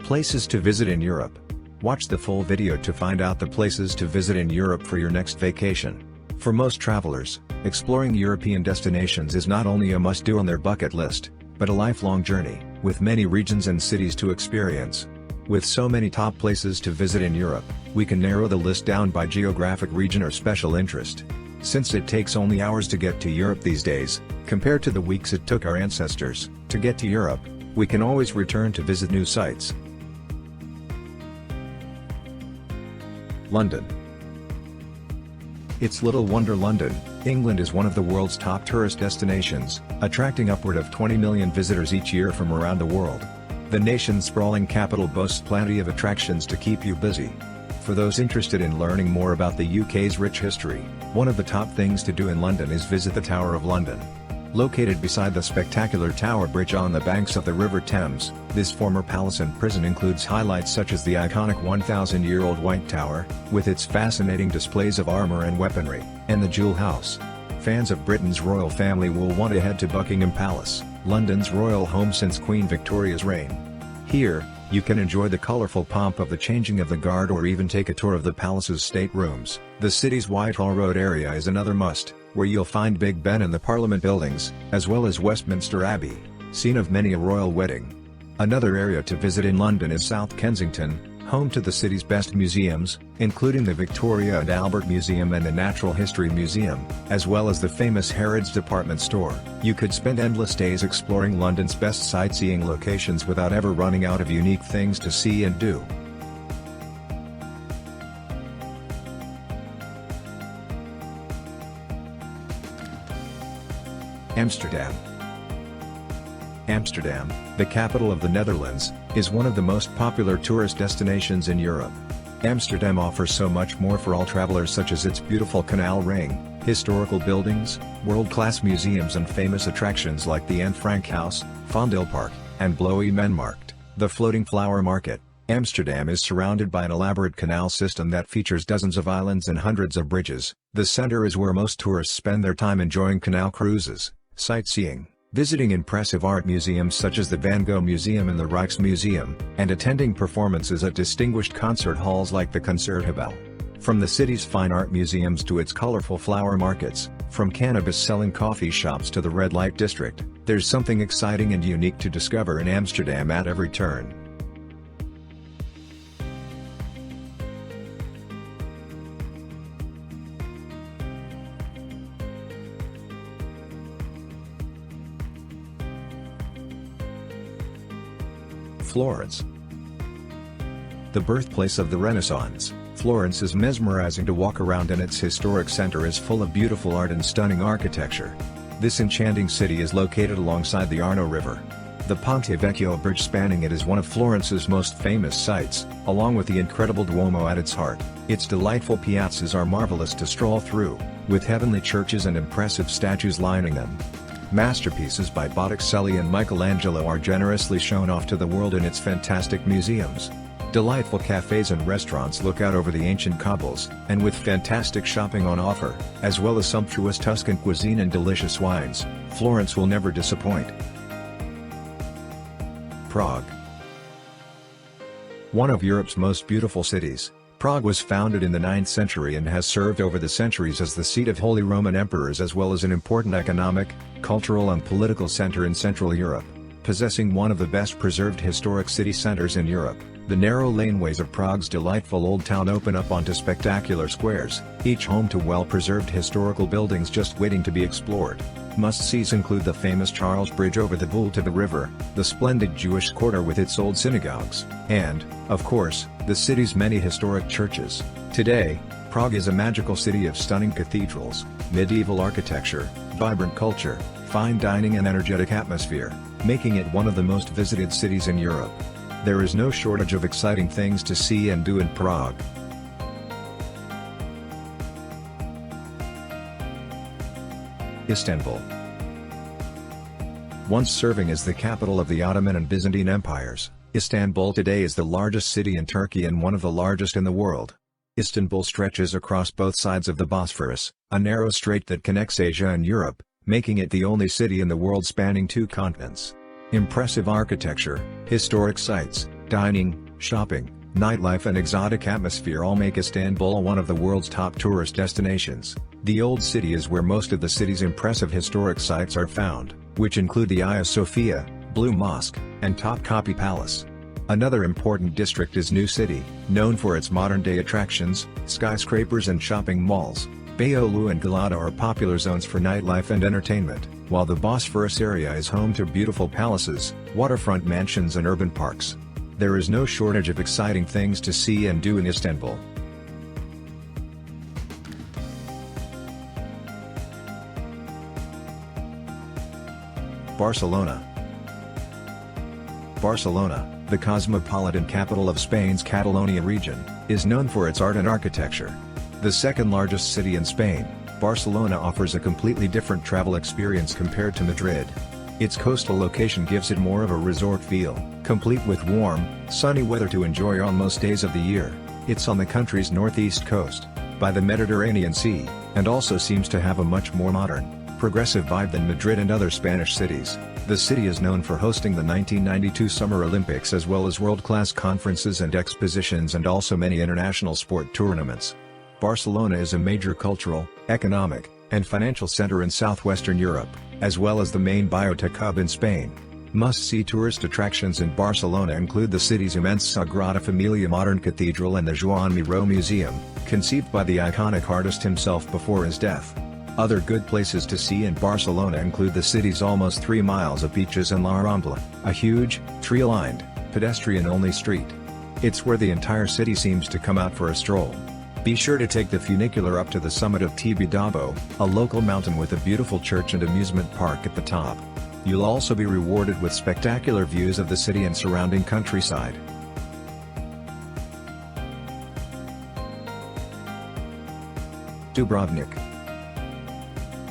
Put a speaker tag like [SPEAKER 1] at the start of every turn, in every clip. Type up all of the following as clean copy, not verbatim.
[SPEAKER 1] Places to visit in Europe. Watch the full video to find out the places to visit in Europe for your next vacation. For most travelers, exploring European destinations is not only a must-do on their bucket list, but a lifelong journey, with many regions and cities to experience. With so many top places to visit in Europe, we can narrow the list down by geographic region or special interest. Since it takes only hours to get to Europe these days, compared to the weeks it took our ancestors to get to Europe, we can always return to visit new sites. London. It's little wonder London, England is one of the world's top tourist destinations, attracting upward of 20 million visitors each year from around the world. The nation's sprawling capital boasts plenty of attractions to keep you busy. For those interested in learning more about the UK's rich history, one of the top things to do in London is visit the Tower of London. Located beside the spectacular Tower Bridge on the banks of the River Thames, this former palace and prison includes highlights such as the iconic 1,000-year-old White Tower, with its fascinating displays of armour and weaponry, and the Jewel House. Fans of Britain's royal family will want to head to Buckingham Palace, London's royal home since Queen Victoria's reign. Here, you can enjoy the colourful pomp of the changing of the guard or even take a tour of the palace's staterooms. The city's Whitehall Road area is another must, where you'll find Big Ben and the Parliament buildings, as well as Westminster Abbey, scene of many a royal wedding. Another area to visit in London is South Kensington, home to the city's best museums, including the Victoria and Albert Museum and the Natural History Museum, as well as the famous Harrods department store. You could spend endless days exploring London's best sightseeing locations without ever running out of unique things to see and do. Amsterdam. Amsterdam, the capital of the Netherlands, is one of the most popular tourist destinations in Europe. Amsterdam offers so much more for all travelers, such as its beautiful canal ring, historical buildings, world-class museums and famous attractions like the Anne Frank House, Vondelpark, and Blauwe Menmarkt, the floating flower market. Amsterdam is surrounded by an elaborate canal system that features dozens of islands and hundreds of bridges. The center is where most tourists spend their time enjoying canal cruises, sightseeing, visiting impressive art museums such as the Van Gogh Museum and the Rijksmuseum, and attending performances at distinguished concert halls like the Concertgebouw. From the city's fine art museums to its colorful flower markets, from cannabis-selling coffee shops to the red light district, there's something exciting and unique to discover in Amsterdam at every turn. Florence. The birthplace of the Renaissance, Florence is mesmerizing to walk around, and its historic center is full of beautiful art and stunning architecture. This enchanting city is located alongside the Arno River. The Ponte Vecchio bridge spanning it is one of Florence's most famous sights, along with the incredible Duomo at its heart. Its delightful piazzas are marvelous to stroll through, with heavenly churches and impressive statues lining them. Masterpieces by Botticelli and Michelangelo are generously shown off to the world in its fantastic museums. Delightful cafes and restaurants look out over the ancient cobbles, and with fantastic shopping on offer, as well as sumptuous Tuscan cuisine and delicious wines, Florence will never disappoint. Prague. One of Europe's most beautiful cities, Prague was founded in the 9th century and has served over the centuries as the seat of Holy Roman Emperors, as well as an important economic, cultural and political center in Central Europe. Possessing one of the best preserved historic city centers in Europe, the narrow laneways of Prague's delightful old town open up onto spectacular squares, each home to well-preserved historical buildings just waiting to be explored. Must-sees include the famous Charles Bridge over the Vltava River, the splendid Jewish quarter with its old synagogues, and, of course, the city's many historic churches. Today, Prague is a magical city of stunning cathedrals, medieval architecture, vibrant culture, fine dining and energetic atmosphere, making it one of the most visited cities in Europe. There is no shortage of exciting things to see and do in Prague. Istanbul. Once serving as the capital of the Ottoman and Byzantine empires, Istanbul today is the largest city in Turkey and one of the largest in the world. Istanbul stretches across both sides of the Bosphorus, a narrow strait that connects Asia and Europe, making it the only city in the world spanning two continents. Impressive architecture, historic sites, Dining, shopping, nightlife and exotic atmosphere all make Istanbul one of the world's top tourist destinations. The Old City is where most of the city's impressive historic sites are found, which include the Hagia Sophia, Blue Mosque, and Topkapi Palace. Another important district is New City, known for its modern-day attractions, skyscrapers and shopping malls. Beyoğlu and Galata are popular zones for nightlife and entertainment, while the Bosphorus area is home to beautiful palaces, waterfront mansions and urban parks. There is no shortage of exciting things to see and do in Istanbul. Barcelona. Barcelona, the cosmopolitan capital of Spain's Catalonia region, is known for its art and architecture. The second largest city in Spain, Barcelona offers a completely different travel experience compared to Madrid. Its coastal location gives it more of a resort feel, complete with warm, sunny weather to enjoy on most days of the year. It's on the country's northeast coast, by the Mediterranean Sea, and also seems to have a much more modern, progressive vibe than Madrid and other Spanish cities. The city is known for hosting the 1992 Summer Olympics as well as world-class conferences and expositions and also many international sport tournaments. Barcelona is a major cultural, economic, and financial center in southwestern Europe, as well as the main biotech hub in Spain. Must-see tourist attractions in Barcelona include the city's immense Sagrada Familia modern cathedral and the Joan Miró Museum, conceived by the iconic artist himself before his death. Other good places to see in Barcelona include the city's almost 3 miles of beaches and La Rambla, a huge, tree-lined, pedestrian-only street. It's where the entire city seems to come out for a stroll. Be sure to take the funicular up to the summit of Tibidabo, a local mountain with a beautiful church and amusement park at the top. You'll also be rewarded with spectacular views of the city and surrounding countryside. Dubrovnik.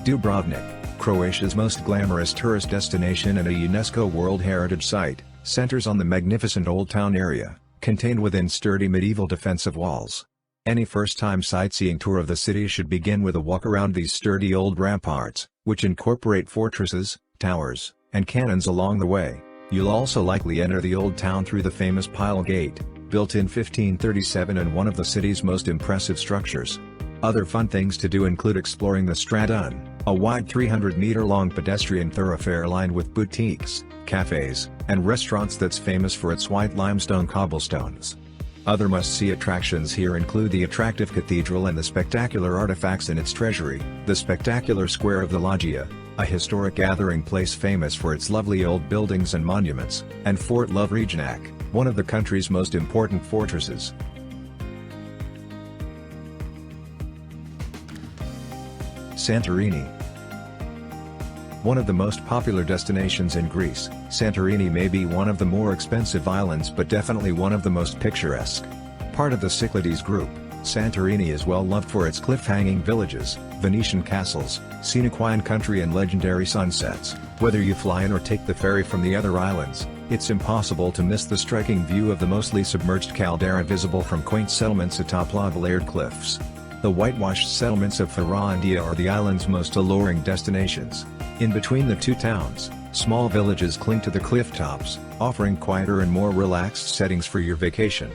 [SPEAKER 1] Dubrovnik, Croatia's most glamorous tourist destination and a UNESCO World Heritage Site, centers on the magnificent Old Town area, contained within sturdy medieval defensive walls. Any first-time sightseeing tour of the city should begin with a walk around these sturdy old ramparts, which incorporate fortresses, towers, and cannons along the way. You'll also likely enter the old town through the famous Pile Gate, built in 1537 and one of the city's most impressive structures. Other fun things to do include exploring the Stradun, a wide 300-meter-long pedestrian thoroughfare lined with boutiques, cafes, and restaurants that's famous for its white limestone cobblestones. Other must-see attractions here include the attractive cathedral and the spectacular artifacts in its treasury, the spectacular Square of the Loggia, a historic gathering place famous for its lovely old buildings and monuments, and Fort Lovregenac, one of the country's most important fortresses. Santorini. One of the most popular destinations in Greece, Santorini may be one of the more expensive islands but definitely one of the most picturesque. Part of the Cyclades group, Santorini is well loved for its cliff-hanging villages, Venetian castles, scenic wine country and legendary sunsets. Whether you fly in or take the ferry from the other islands, it's impossible to miss the striking view of the mostly submerged caldera visible from quaint settlements atop lava-layered cliffs. The whitewashed settlements of Farandia are the island's most alluring destinations. In between the two towns, small villages cling to the cliff tops, offering quieter and more relaxed settings for your vacation.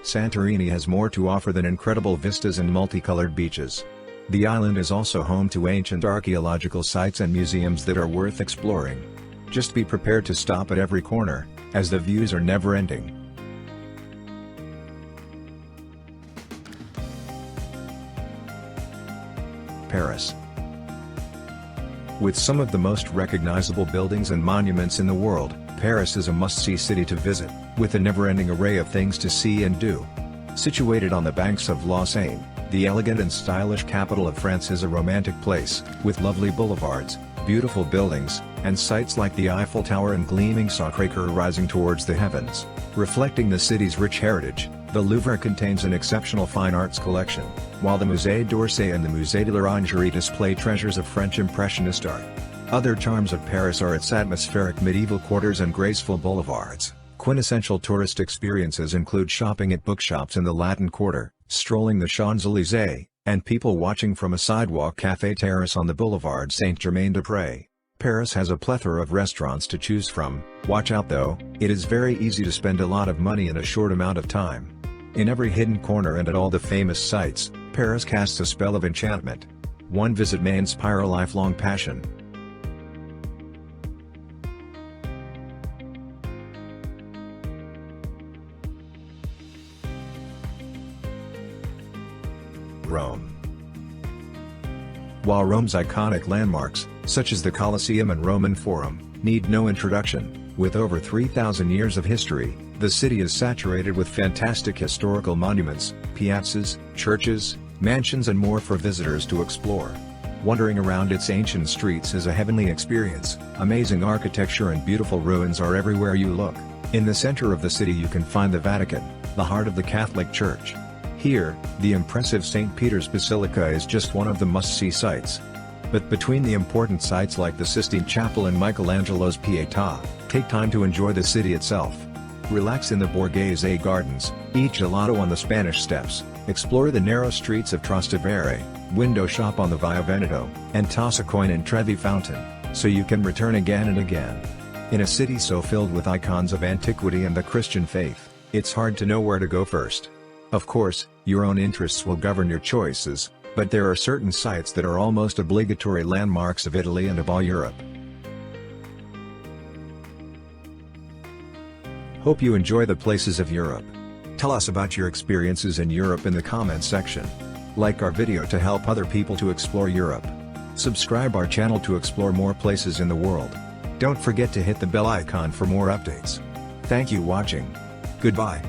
[SPEAKER 1] Santorini has more to offer than incredible vistas and multicolored beaches. The island is also home to ancient archaeological sites and museums that are worth exploring. Just be prepared to stop at every corner, as the views are never-ending. Paris. With some of the most recognizable buildings and monuments in the world, Paris is a must-see city to visit, with a never-ending array of things to see and do. Situated on the banks of La Seine, the elegant and stylish capital of France is a romantic place, with lovely boulevards, beautiful buildings, and sights like the Eiffel Tower and gleaming Sacré-Cœur rising towards the heavens. Reflecting the city's rich heritage, the Louvre contains an exceptional fine arts collection, while the Musée d'Orsay and the Musée de l'Orangerie display treasures of French Impressionist art. Other charms of Paris are its atmospheric medieval quarters and graceful boulevards. Quintessential tourist experiences include shopping at bookshops in the Latin Quarter, strolling the Champs-Élysées, and people watching from a sidewalk café terrace on the boulevard Saint-Germain-des-Prés. Paris has a plethora of restaurants to choose from. Watch out though, it is very easy to spend a lot of money in a short amount of time. In every hidden corner and at all the famous sites, Paris casts a spell of enchantment. One visit may inspire a lifelong passion. Rome. While Rome's iconic landmarks, such as the Colosseum and Roman Forum, need no introduction, with over 3,000 years of history, the city is saturated with fantastic historical monuments, piazzas, churches, mansions and more for visitors to explore. Wandering around its ancient streets is a heavenly experience. Amazing architecture and beautiful ruins are everywhere you look. In the center of the city you can find the Vatican, the heart of the Catholic Church. Here, the impressive St. Peter's Basilica is just one of the must-see sights. But between the important sites like the Sistine Chapel and Michelangelo's Pietà, take time to enjoy the city itself. Relax in the Borghese Gardens, eat gelato on the Spanish Steps, explore the narrow streets of Trastevere, window shop on the Via Veneto, and toss a coin in Trevi Fountain, so you can return again and again. In a city so filled with icons of antiquity and the Christian faith, it's hard to know where to go first. Of course, your own interests will govern your choices, but there are certain sites that are almost obligatory landmarks of Italy and of all Europe. Hope you enjoy the places of Europe. Tell us about your experiences in Europe in the comments section. Like our video to help other people to explore Europe. Subscribe our channel to explore more places in the world. Don't forget to hit the bell icon for more updates. Thank you watching. Goodbye.